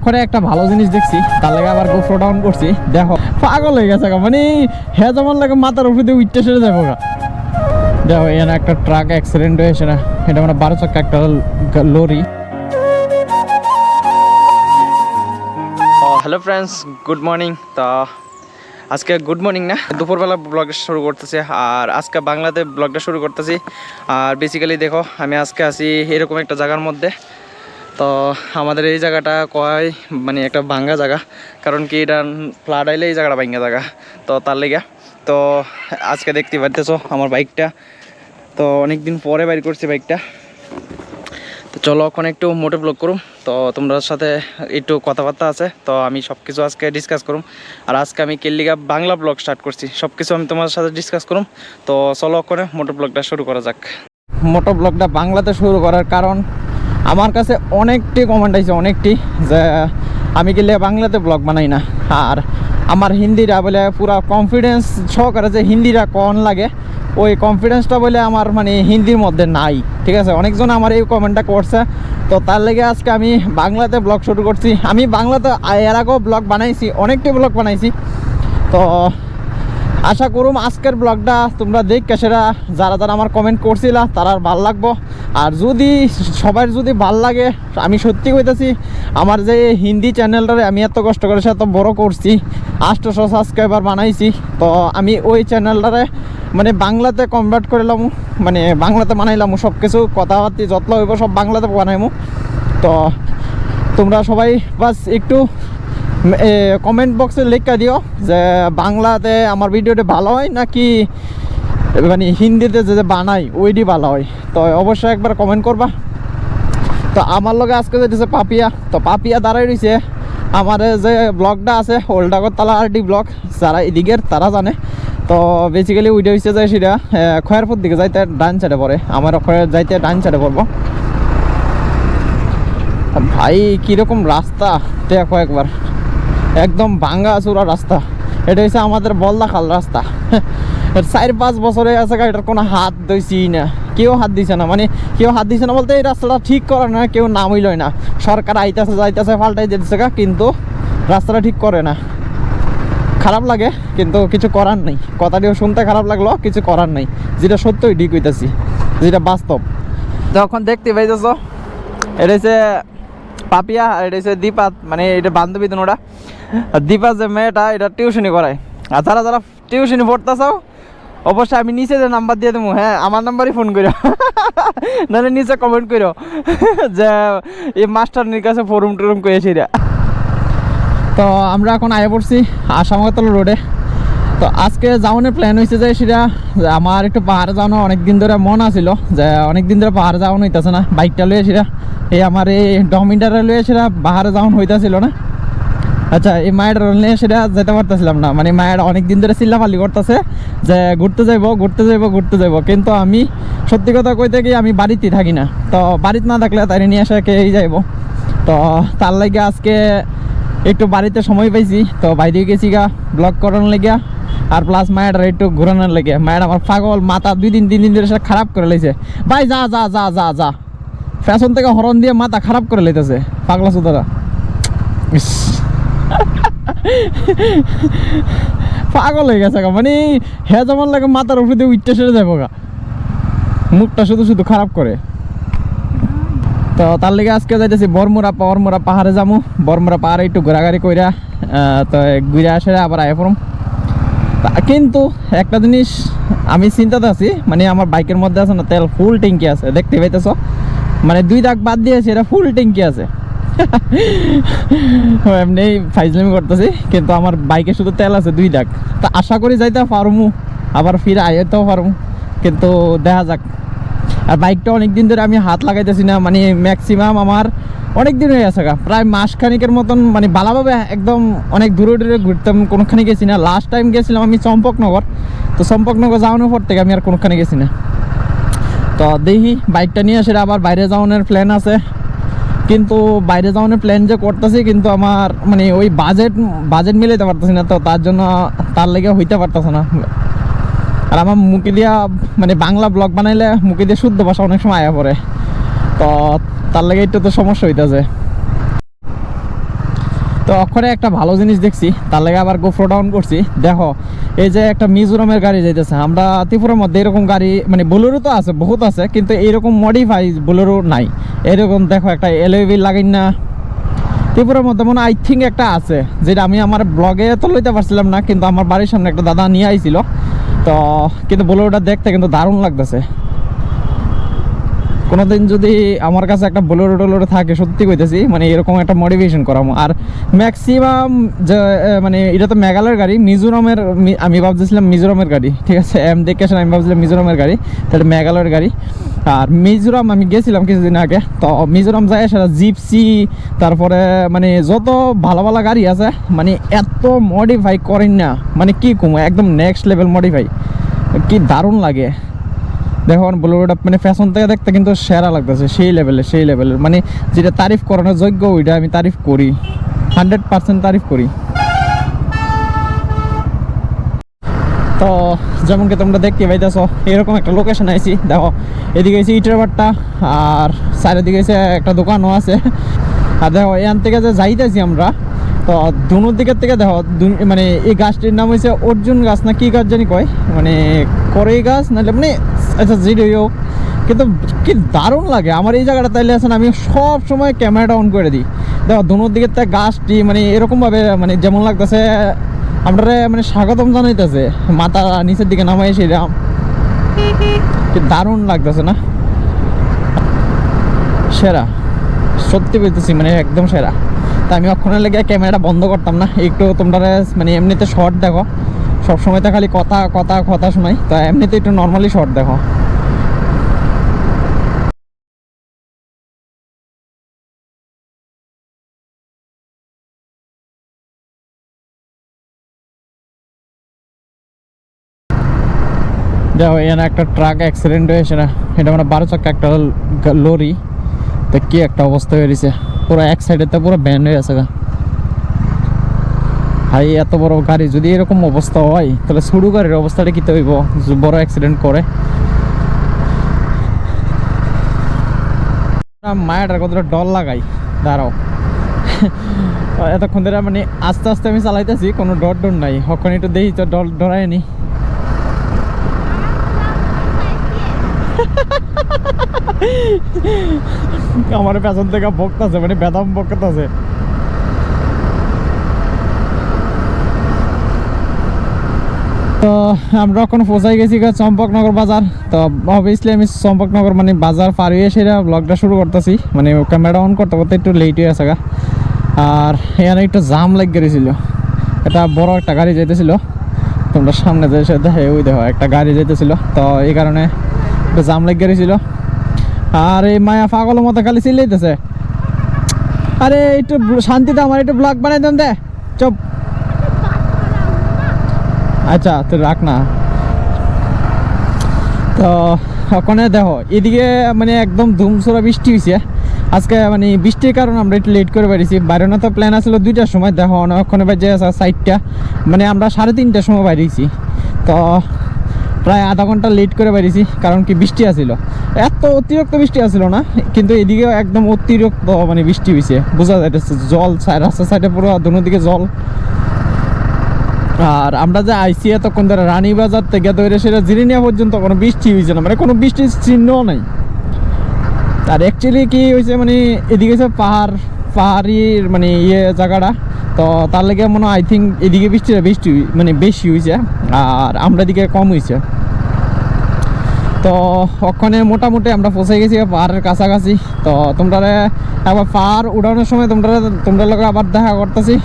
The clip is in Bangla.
অক্ষরে একটা ভালো জিনিস দেখছি, তার লাগে আবার গোপ্রো ডাউন করছি। দেখো পাগল হয়ে গেছে, মানে হ্যাঁ যেমন লাগে মাথার উপর দিয়ে উঠতে সেরে যাবো। দেখো এখানে একটা ট্রাক অ্যাক্সিডেন্ট হয়েছে না, এটা মানে 12 চাকা একটা lorry. Hello friends, good morning. তা আজকে গুড মর্নিং না, দুপুরবেলা ব্লগটা শুরু করতেছি। আর আজকে বাংলাতে ব্লগটা শুরু করতেছি। আর বেসিক্যালি দেখো আমি আজকে আছি এরকম একটা জায়গার মধ্যে। তো আমাদের এই জায়গাটা কয় মানে একটা ভাঙ্গা জায়গা, কারণ কি এটা ফ্লাড আইলে এই জায়গাটা ভাঙ্গা জায়গা, তো তার লেগে। তো আজকে দেখতে পারতেছো আমার বাইকটা, তো অনেক দিন পরে বাইর করছি বাইকটা। তো চলো এখন একটু মোটে ব্লগ করুম, তো তোমরা সাথে একটু কথাবার্তা আছে, তো আমি সব কিছু আজকে ডিসকাস করুম। আর আজকে আমি কেল্লিগা বাংলা ব্লগ স্টার্ট করছি, সব কিছু আমি তোমার সাথে ডিসকাস করুম। তো চলো ওখানে মোটো ব্লগটা শুরু করা যাক। মোটো ব্লগটা বাংলাতে শুরু করার কারণ আমার কাছে অনেকটি কমেন্ট আছে, অনেকটি, যে আমি কেল্লিগা বাংলাতে ব্লগ বানাই না। আর আমার হিন্দিটা বলে পুরা কনফিডেন্স সহকারে যে হিন্দিটা কন লাগে, ওই কনফিডেন্সটা বলে আমার মানে হিন্দির মধ্যে নাই, ঠিক আছে। অনেকজন আমার এই কমেন্টটা করছে, তো তার লেগে আজকে আমি বাংলাতে ব্লগ শুরু করছি। আমি বাংলাতে এর আগেও ব্লগ বানাইছি, অনেকটি ব্লগ বানাইছি। তো আশা করুম আজকের ব্লগটা তোমরা দেখে সেটা যারা যারা আমার কমেন্ট করছিলা তারা ভাল লাগবো। আর যদি সবার যদি ভাল লাগে, আমি সত্যি কইতেছি আমার যে হিন্দি চ্যানেলটারে আমি এত কষ্ট করে এত বড় করছি, 800 সাবস্ক্রাইবার বানাইছি, তো আমি ওই চ্যানেলটারে মানে বাংলাতে কনভার্ট করলাম, মানে বাংলাতে বানাইলাম। সব কিছু কথাবার্তা যত হইব সব বাংলাতে বানাইমু। তো তোমরা সবাই বাস একটু কমেন্ট বক্সে লিখে দিও যে বাংলাতে আমার ভিডিওটা ভালো হয় নাকি মানে হিন্দিতে যে বানাই ওইটি ভালো হয়, তো অবশ্যই একবার কমেন্ট করবা। তো আমার লগে আজকে যেতেছে পাপিয়া, তো পাপিয়া দাঁড়াই রয়েছে আমার যে ব্লগটা আছে ওল্ডাগরতলা আরডি ব্লগ, যারা এদিকের তারা জানে। তো বেসিক্যালি ওইটা হচ্ছে যে সেটা খয়েরপুর দিকে যাইতে ডান সাইডে পড়ে, আমার যাইতে ডান সাইডে পড়বো। ভাই কীরকম রাস্তা দেখো একবার, একদম ভাঙ্গা চূড়া রাস্তা। এটা হচ্ছে আমাদের বলদাখাল রাস্তা। 4-5 বছরে আছে, এটার কোনো হাত দিয়েছি না, কেউ হাত দিছে না। মানে কেউ হাত দিছে না বলতে এই রাস্তাটা ঠিক করে না, কেউ নামইলই না। সরকার আইতেছে যাইতেছে পাল্টাই দিতেছে, কিন্তু রাস্তাটা ঠিক করে না। খারাপ লাগে, কিন্তু কিছু করার নেই। কথাটিও শুনতে খারাপ লাগলো, কিছু করার নেই। যেটা সত্যই ঠিক হইতেছি, যেটা বাস্তব। যখন দেখতে পাইতেছ এটা হচ্ছে পাপিয়া, আর এটা হচ্ছে দীপা, মানে এটা বান্ধবী ওরা। দীপা যে মেয়েটা এটা টিউশনি করায়। আর যারা যারা টিউশনি পড়তেছাও অবশ্যই আমি নিচে যে নাম্বার দিয়ে দেবো, হ্যাঁ আমার নাম্বারই ফোন করো, নাহলে নিচে কমেন্ট করো যে এই মাস্টারনির কাছে ফোরুম টুরুম করেছি। তো আমরা এখন আয়ে পড়ছি আসামতলা রোডে। তো আজকে যাওয়ানোর প্ল্যান হয়েছে যে সেটা আমার একটু পাহাড়ে যাওয়ানো অনেক দিন ধরে মন আছিল, যে অনেক দিন ধরে পাহাড়ে যাওয়ানো হইতেছে না। বাইকটা লয়ে সেটা এই আমার এই ডমিনারে লয়ে সেটা পাহাড়ে যাওয়ানো হইতেছিল না। আচ্ছা এই মায়ের নিয়ে সেটা যেতে পারতেছিলাম না, মানে মায়ের অনেক দিন ধরে চিল্লাপাল্লি করতেছে যে ঘুরতে যাইব, কিন্তু আমি সত্যি কথা কইতে গিয়ে আমি বাড়িতেই থাকি না। তো বাড়িতে না থাকলে তাই নিয়ে আসে কে যাইব। তো তার লাগে আজকে একটু বাড়িতে সময় পাইছি, তো বাইরে গেছি গা ব্লগ করানোর লেগে, আর প্লাস মায়ের একটু ঘোরানোর লেগে। মায়ের আমার পাগল মাথা 2-3 দিন ধরে সেটা খারাপ করে লেগেছে। ভাই যা যা যা যা যা, ফ্যাশন থেকে হরন দিয়ে মাথা খারাপ করে লেগেছে পাগলা সুতরা। পাগল হয়ে গেছে, মানে হ্যাঁ যেমন লাগে মাথার উপরে দিয়ে উঠতে সেরে যাবো গা, মুখটা শুধু শুধু খারাপ করে। তো তার লেগে আজকে যাইতেছি বরমুরা পাহাড়ে যাবো। বরমুরা পাহাড়ে একটু ঘোরাঘুরি কইরা তো ঘুরে আসে আবার আয় পড়ম। কিন্তু একটা জিনিস আমি চিন্তাতে আছি, মানে আমার বাইকের মধ্যে আছে না তেল ফুল ট্যাঙ্কি আছে, দেখতে পাইতেছ, মানে 2 দাগ বাদ দিয়েছে, এটা ফুল ট্যাঙ্কি আছে। এমনি ফাইজলামি করতেছি, কিন্তু আমার বাইকে শুধু তেল আছে 2 দাগ। তা আশা করি যাইতে পারমু, আবার ফিরে আইতেও পারমু, কিন্তু দেখা যাক। আর বাইকটা অনেক দিন ধরে আমি হাত লাগাইতেছি না, মানে ম্যাক্সিমাম আমার অনেক দিন হয়ে গেছে প্রায় মাসখানিকের মতন, মানে ভালোভাবে একদম অনেক দূরে দূরে ঘুরতাম, কোনোখানে গেছি না। লাস্ট টাইম গেছিলাম আমি চম্পকনগর, তো চম্পকনগর যাওয়ানোর পর থেকে আমি আর কোনোখানে গেছি না। তো দেখি বাইকটা নিয়ে সেটা আবার বাইরে যাওয়ানোর প্ল্যান আছে, কিন্তু বাইরে যাওয়ানোর প্ল্যান যে করতেছি, কিন্তু আমার মানে ওই বাজেট মিলাইতে পারতেছি না, তো তার জন্য তার লেগে হইতে পারতেছে না। আর আমার মুখে দিয়া মানে বাংলা ব্লগ বানাইলে মুখে দিয়ে শুদ্ধ ভাষা অনেক সময় আয়া পড়ে, তো তার লাগে একটু তো সমস্যা হইতেছে। তো ওখানে একটা ভালো জিনিস দেখছি, তার লাগে আবার গোপ্রো ডাউন করছি। দেখো এই যে একটা মিজোরামের গাড়ি যাইতেছে, আমরা ত্রিপুরার মধ্যে এরকম গাড়ি মানে বোলেরো তো আছে, বহুত আছে, কিন্তু এরকম মডিফাই বোলেরো নাই। এরকম দেখো একটা এলইভি লাগাই না ত্রিপুরার মধ্যে মনে আই থিঙ্ক একটা আছে, যেটা আমি আমার ব্লগে তো লইতে পারছিলাম না, কিন্তু আমার বাড়ির সামনে একটা দাদা নিয়ে আইছিল। তো কিন্তু বোলেরোটা দেখতে কিন্তু দারুণ লাগতেছে। কোনোদিন যদি আমার কাছে একটা বোলেরো টোলেরো থাকে, সত্যি কইতেছি মানে এরকম একটা মডিফিকেশন করাবো। আর ম্যাক্সিমাম যে মানে এটা তো মেঘালয়ের গাড়ি, মিজোরামের আমি ভাবতেছিলাম মিজোরামের গাড়ি, ঠিক আছে, এম দেখে আমি ভাবছিলাম মিজোরামের গাড়ি, তাহলে মেঘালয়ের গাড়ি। আর মিজোরাম আমি গেছিলাম কিছুদিন আগে, তো মিজোরাম যায় সেটা জিপসি, তারপরে মানে যত ভালো ভালো গাড়ি আছে মানে এত মডিফাই করেন না, মানে কি কম একদম নেক্সট লেভেল মডিফাই, কি দারুণ লাগে। দেখো বোলেরোটা মানে ফ্যাশন থেকে দেখতে কিন্তু সেরা লাগতেছে, সেই লেভেলের মানে যেটা তারিফ করানোর যোগ্য ওইটা আমি তারিফ করি, 100% তারিফ করি। তো যেমন কি তোমরা দেখতে পাইতেছো এরকম একটা লোকেশন আইছি। দেখো এদিকে এসে ইটের বাট্টা, আর চারিদিকে এসে একটা দোকানও আছে। আর দেখো এখান থেকে যে যাইতেছি আমরা, তো দুনোর দিকের থেকে দেখো মানে এই গাছটির নাম হয়েছে অর্জুন গাছ না কি গাছ জানি কয়, মানে কড়াই গাছ নাহলে মানে আচ্ছা যেটাই হোক, কিন্তু কি দারুণ লাগে আমার এই জায়গাটা। তাইলে আছেন আমি সব সময় ক্যামেরাটা অন করে দিই। দেখো দুনোর দিকের থেকে গাছটি মানে এরকমভাবে মানে যেমন লাগতেছে আমরা মানে স্বাগতম জানাইতেছে, মাথা নিচের দিকে নামাই সেরাম, কি দারুণ লাগতেছে না, সেরা সত্যি বলতেছি মানে একদম সেরা। তা আমি অক্ষণের লেগে ক্যামেরাটা বন্ধ করতাম না, একটু তোমরা মানে এমনিতে শর্ট দেখো, সবসময় তো খালি কথা কথা কথা শোনাই, তো এমনিতে একটু নর্মালি শর্ট দেখো। দেখো এখানে একটা ট্রাক অ্যাক্সিডেন্ট হয়েছে না, এটা মানে 12 চাকা একটা লরি, তো কি একটা অবস্থা হয়েছে, পুরো এক সাইডে তো পুরো ব্যান্ড হয়ে আছে গা। ভাই এত বড় গাড়ি যদি এরকম অবস্থা হয়, তাহলে ছোট গাড়ির অবস্থাটা কি হইব বড় অ্যাক্সিডেন্ট করে। মায়ের কতটা ডর লাগাই, দাঁড়াও এতক্ষণ ধরে মানে আস্তে আস্তে আমি চালাইতেছি, কোনো ডর নাই, কখন একটু দেখি তো ডরায়নি। আমার পেছন থেকে বকতেছে মানে বেদাম বকতেছে। তো আমরা এখন পৌঁছাই গেছি চম্পকনগর বাজার। তো অবভিয়াসলি আমি চম্পকনগর মানে বাজার পার হয়ে সেটা ব্লগটা শুরু করতেছি, মানে ক্যামেরা অন করতে করতে একটু লেট হয়ে আছে গা। আর এখানে একটু জাম লেগে গেছিল, এটা বড় একটা গাড়ি যেতেছিল, তোমরা সামনে যে দেখে ওই দেখো একটা গাড়ি যেতেছিল, তো এই কারণে একটু জাম লেগে গেছিল। আর এই মায়া পাগলের মতো খালি চিল্লাইতেছে, আরে একটু শান্তিতে আমার একটু ব্লগ বানাই দেন দে, চুপ। আচ্ছা তুই রাখ না। তো ওখানে দেখো এদিকে মানে একদম ধুমছড়া বৃষ্টি হয়েছে আজকে, মানে বৃষ্টির কারণে আমরা একটু লেট করে বেরিয়েছি। বাইরে তো প্ল্যান আসলো 2টার সময়, দেখো ওখানে বাজে 4টা, মানে আমরা 3:30টার সময় বেরিয়েছি। তো প্রায় আধা ঘন্টা লেট করে বেরিয়েছি, কারণ কি বৃষ্টি আসছিল, এত অতিরিক্ত বৃষ্টি আসছিল না, কিন্তু এদিকে একদম অতিরিক্ত মানে বৃষ্টি হয়েছে, বোঝা যাইতেছে জল রাস্তার সাইডে পুরো দুদিকে জল। আর আমরা যে আইসি এতক্ষণ ধরে রানীবাজার থেকে ধরে সেটা জিরিনিয়া পর্যন্ত কোনো বৃষ্টি হয়েছে না, মানে কোনো বৃষ্টির চিহ্নও নাই। আর অ্যাকচুয়ালি কি হয়েছে মানে এদিকে হচ্ছে পাহাড়ির মানে ইয়ে জায়গাটা, তো তার লেগে মনে হয় আই থিঙ্ক এদিকে বৃষ্টি মানে বেশি হয়েছে, আর আমরা এদিকে কম হয়েছে। তো ওখানে মোটামুটি আমরা পৌঁছে গেছি পাহাড়ের কাছাকাছি। তো তোমরা একবার পাহাড় উড়ানোর সময় তোমরা লোক আবার দেখা করতেছি।